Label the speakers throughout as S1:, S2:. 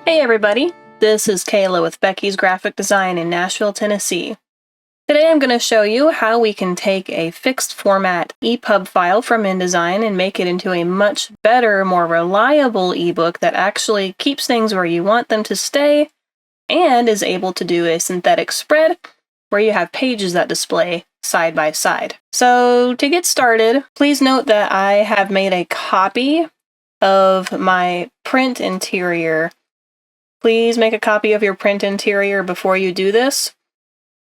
S1: Hey everybody, this is Kayla with Becky's Graphic Design in Nashville, Tennessee. Today I'm going to show you how we can take a fixed format ePub file from InDesign and make it into a much better, more reliable ebook that actually keeps things where you want them to stay and is able to do a synthetic spread where you have pages that display side by side. So to get started, please note that I have made a copy of my print interior. Please make a copy of your print interior before you do this.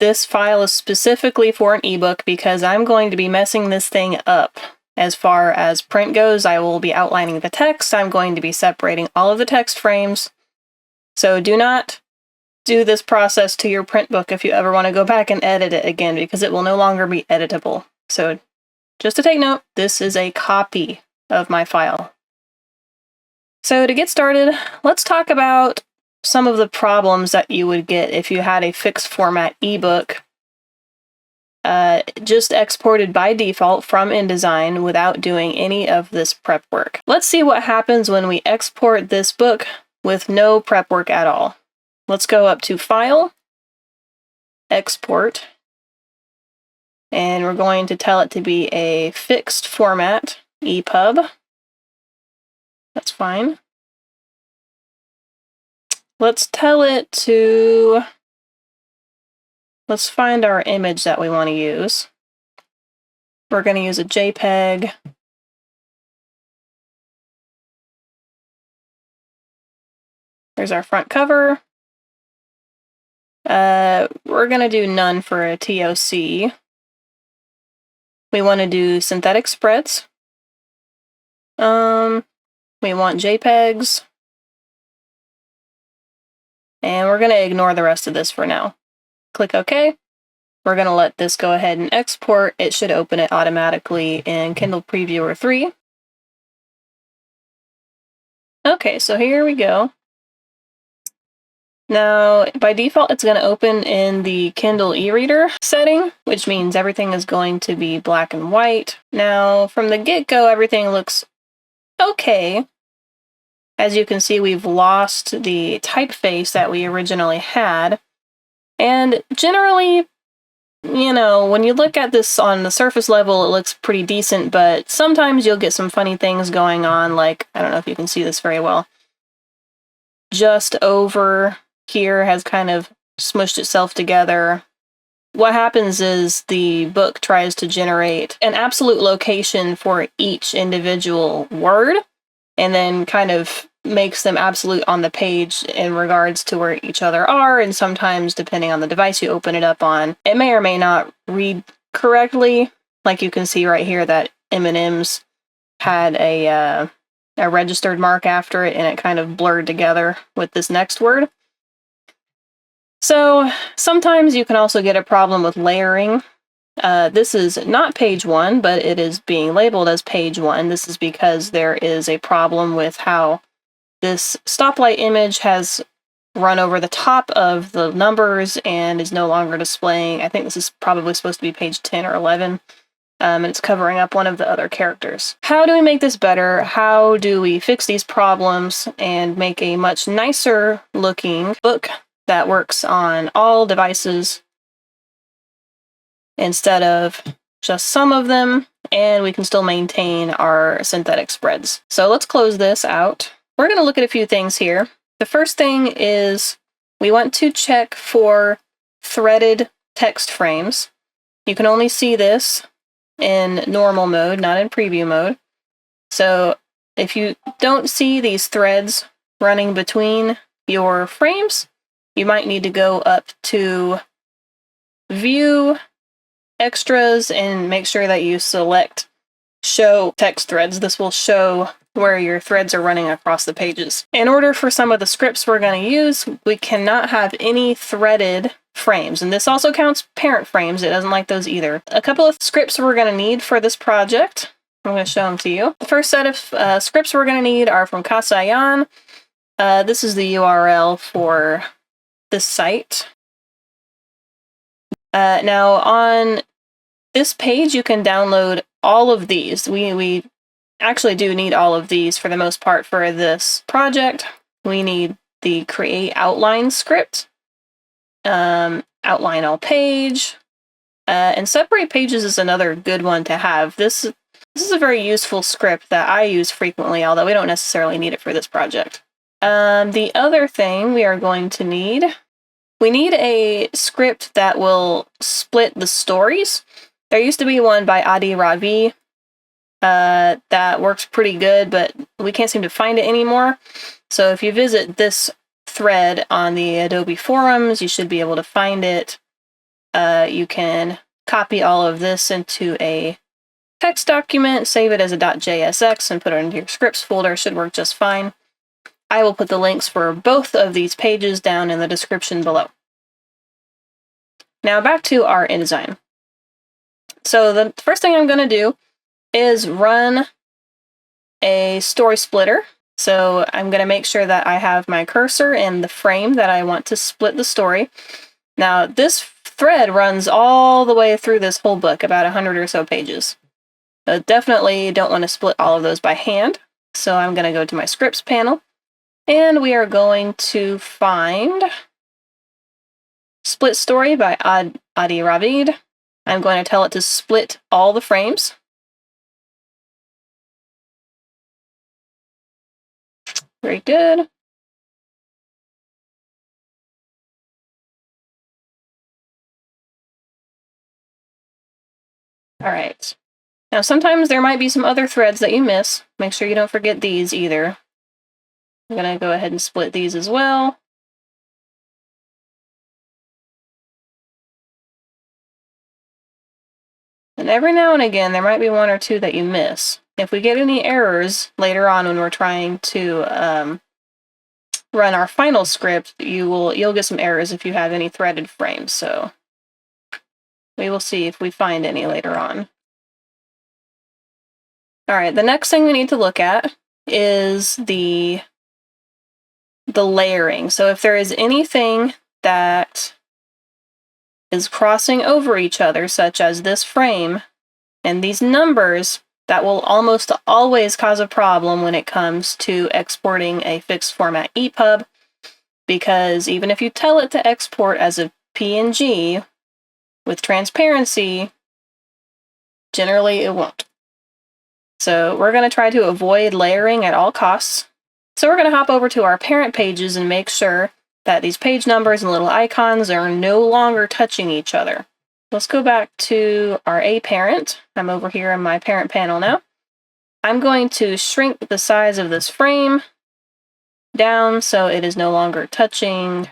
S1: This file is specifically for an ebook because I'm going to be messing this thing up. As far as print goes, I will be outlining the text. I'm going to be separating all of the text frames. So do not do this process to your print book if you ever want to go back and edit it again, because it will no longer be editable. So just to take note, this is a copy of my file. So to get started, let's talk about some of the problems that you would get if you had a fixed format ebook just exported by default from InDesign without doing any of this prep work. Let's see what happens when we export this book with no prep work at all. Let's go up to File, Export, and we're going to tell it to be a fixed format ePub. That's fine. Let's tell it to, let's find our image that we want to use. We're going to use a JPEG. There's our front cover. We're going to do none for a TOC. We want to do synthetic spreads. We want JPEGs. And we're going to ignore the rest of this for now. Click OK. We're going to let this go ahead and export. It should open it automatically in Kindle Previewer 3. Okay, so here we go. Now, by default, it's going to open in the Kindle e-reader setting, which means everything is going to be black and white. Now, from the get-go, everything looks okay. As you can see, we've lost the typeface that we originally had. And generally, you know, when you look at this on the surface level, it looks pretty decent, but sometimes you'll get some funny things going on, like, I don't know if you can see this very well. Just over here has kind of smushed itself together. What happens is the book tries to generate an absolute location for each individual word, and then kind of makes them absolute on the page in regards to where each other are, and sometimes, depending on the device you open it up on, it may or may not read correctly. Like you can see right here that M&M's had a registered mark after it, and it kind of blurred together with this next word. So sometimes you can also get a problem with layering. This is not page 1, but it is being labeled as page 1. This is because there is a problem with how this stoplight image has run over the top of the numbers and is no longer displaying. I think this is probably supposed to be page 10 or 11, and it's covering up one of the other characters. How do we make this better? How do we fix these problems and make a much nicer looking book that works on all devices instead of just some of them, and we can still maintain our synthetic spreads? So let's close this out. We're going to look at a few things here. The first thing is we want to check for threaded text frames. You can only see this in normal mode, not in preview mode. So if you don't see these threads running between your frames, you might need to go up to View, Extras, and make sure that you select Show Text Threads. This will show where your threads are running across the pages. In order for some of the scripts we're going to use, we cannot have any threaded frames, and this also counts parent frames. It doesn't like those either. A couple of scripts we're going to need for this project. I'm going to show them to you. The first set of scripts we're going to need are from Kasayan. This is the URL for this site. Now on this page, you can download all of these. We actually do need all of these for the most part for this project. We need the Create outline script, outline all page, and separate pages is another good one to have. This is a very useful script that I use frequently, although we don't necessarily need it for this project. The other thing we are going to need, we need a script that will split the stories. There used to be one by Adi Ravi that works pretty good, but we can't seem to find it anymore. So if you visit this thread on the Adobe forums, you should be able to find it. You can copy all of this into a text document, save it as a .jsx, and put it into your scripts folder. It should work just fine. I will put the links for both of these pages down in the description below. Now back to our InDesign. So the first thing I'm going to do is run a story splitter. So I'm going to make sure that I have my cursor in the frame that I want to split the story. Now this thread runs all the way through this whole book, about 100 or so pages. Definitely don't want to split all of those by hand. So I'm going to go to my scripts panel, and we are going to find Split Story by Adi Ravid. I'm going to tell it to split all the frames. Very good. All right. Now sometimes there might be some other threads that you miss. Make sure you don't forget these either. I'm going to go ahead and split these as well. And every now and again, there might be one or two that you miss. If we get any errors later on when we're trying to run our final script, you'll get some errors if you have any threaded frames. So we will see if we find any later on. All right, the next thing we need to look at is the layering. So if there is anything that is crossing over each other, such as this frame and these numbers, that will almost always cause a problem when it comes to exporting a fixed format ePub, because even if you tell it to export as a PNG with transparency, generally it won't. So we're going to try to avoid layering at all costs. So we're going to hop over to our parent pages and make sure that these page numbers and little icons are no longer touching each other. Let's go back to our A parent. I'm over here in my parent panel now. I'm going to shrink the size of this frame down so it is no longer touching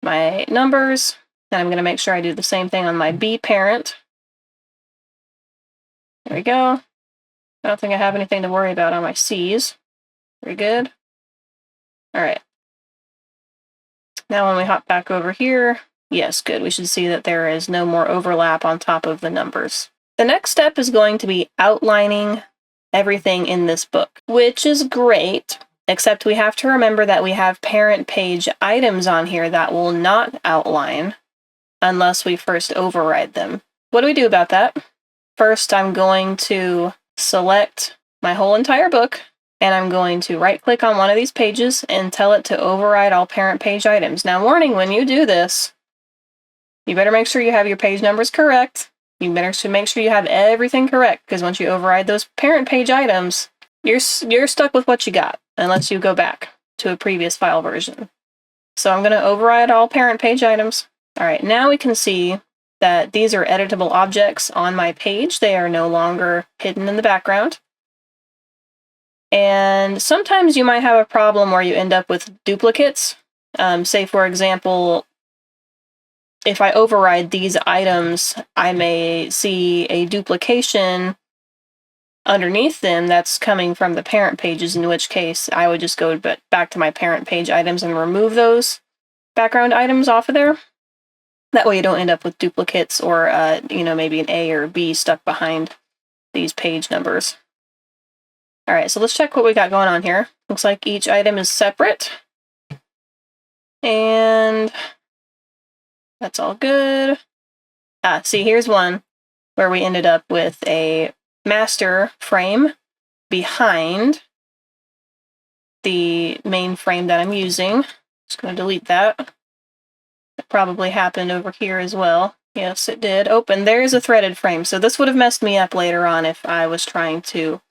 S1: my numbers. And I'm going to make sure I do the same thing on my B parent. There we go. I don't think I have anything to worry about on my C's. Very good. All right. Now when we hop back over here, yes, good. We should see that there is no more overlap on top of the numbers. The next step is going to be outlining everything in this book, which is great, except we have to remember that we have parent page items on here that will not outline unless we first override them. What do we do about that? First, I'm going to select my whole entire book, and I'm going to right-click on one of these pages and tell it to override all parent page items. Now, warning, when you do this, you better make sure you have your page numbers correct. You better make sure you have everything correct, because once you override those parent page items, you're stuck with what you got, unless you go back to a previous file version. So I'm going to override all parent page items. All right, now we can see that these are editable objects on my page. They are no longer hidden in the background. And sometimes you might have a problem where you end up with duplicates. Say, for example, if I override these items, I may see a duplication underneath them that's coming from the parent pages, in which case I would just go back to my parent page items and remove those background items off of there. That way you don't end up with duplicates or, maybe an A or a B stuck behind these page numbers. All right, so let's check what we got going on here. Looks like each item is separate. And that's all good. See, here's one where we ended up with a master frame behind the main frame that I'm using. Just going to delete that. It probably happened over here as well. Yes, it did. Oh, and there's a threaded frame. So this would have messed me up later on if I was trying to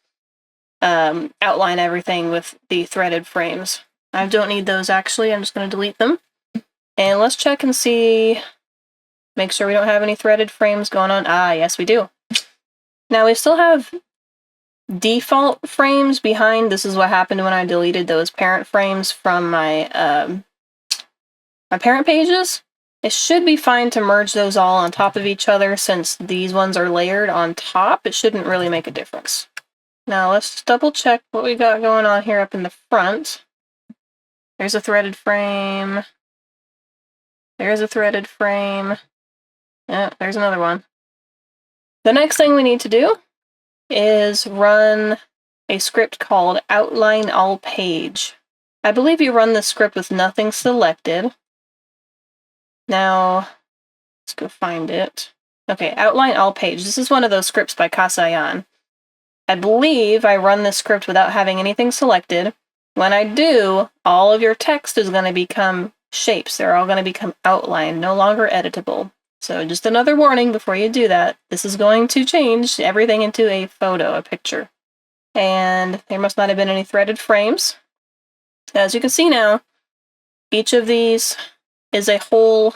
S1: outline everything with the threaded frames. I don't need those actually. I'm just going to delete them. And let's check and see, make sure we don't have any threaded frames going on. Ah, yes, we do. Now we still have default frames behind. This is what happened when I deleted those parent frames from my my parent pages. It should be fine to merge those all on top of each other since these ones are layered on top. It shouldn't really make a difference. Now let's double check what we got going on here up in the front. There's a threaded frame. There's a threaded frame. Yeah, there's another one. The next thing we need to do is run a script called Outline All Page. I believe you run this script with nothing selected. Now, let's go find it. Okay, Outline All Page. This is one of those scripts by Kasayan. I believe I run this script without having anything selected. When I do, all of your text is going to become shapes. They're all going to become outlined, no longer editable. So just another warning before you do that. This is going to change everything into a photo, a picture. And there must not have been any threaded frames. As you can see now, each of these is a whole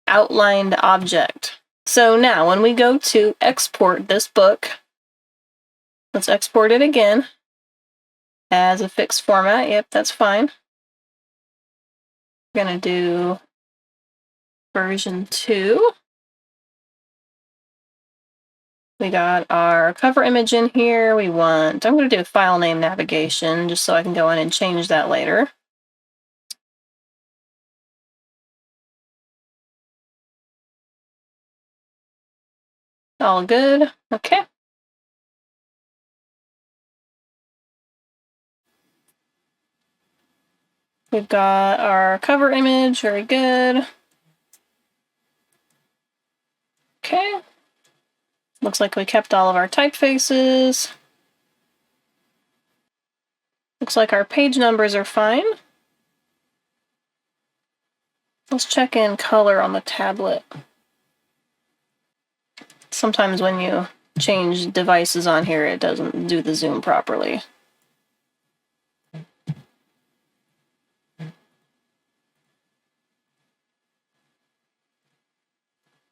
S1: outlined object. So now when we go to export this book, let's export it again as a fixed format. Yep, that's fine. We're going to do version 2. We got our cover image in here. I'm going to do file name navigation just so I can go in and change that later. All good. Okay. We've got our cover image. Very good. Okay. Looks like we kept all of our typefaces. Looks like our page numbers are fine. Let's check in color on the tablet. Sometimes when you change devices on here, it doesn't do the zoom properly.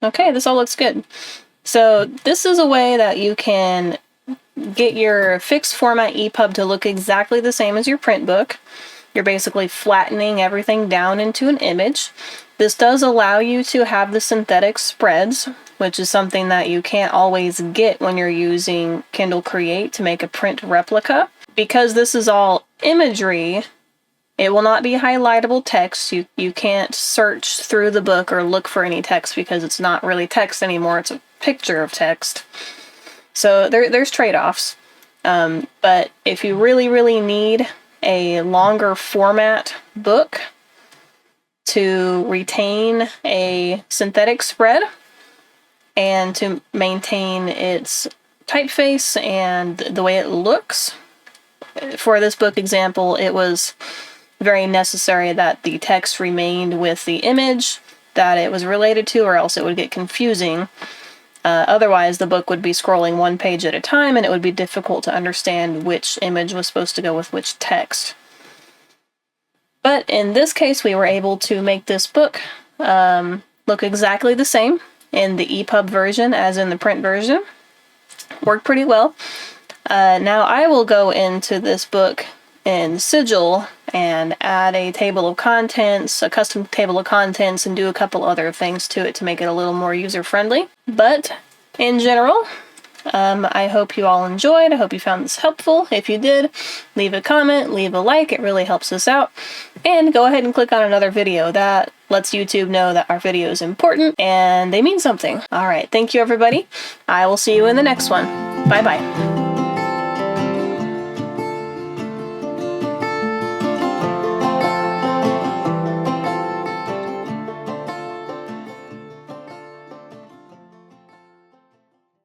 S1: Okay, this all looks good. So this is a way that you can get your fixed format ePub to look exactly the same as your print book. You're basically flattening everything down into an image. This does allow you to have the synthetic spreads, which is something that you can't always get when you're using Kindle Create to make a print replica. Because this is all imagery, it will not be highlightable text. You can't search through the book or look for any text because it's not really text anymore. It's a picture of text. So there's trade-offs. But if you really, really need a longer format book to retain a synthetic spread and to maintain its typeface and the way it looks, for this book example, it was very necessary that the text remained with the image that it was related to, or else it would get confusing. Otherwise, the book would be scrolling one page at a time, and it would be difficult to understand which image was supposed to go with which text. But in this case, we were able to make this book look exactly the same in the ePub version as in the print version. Worked pretty well. Now I will go into this book in Sigil and add a table of contents, a custom table of contents, and do a couple other things to it to make it a little more user-friendly. But in general, I hope you all enjoyed. I hope you found this helpful. If you did, leave a comment, leave a like. It really helps us out. And go ahead and click on another video. That lets YouTube know that our video is important and they mean something. All right, thank you everybody. I will see you in the next one. Bye-bye.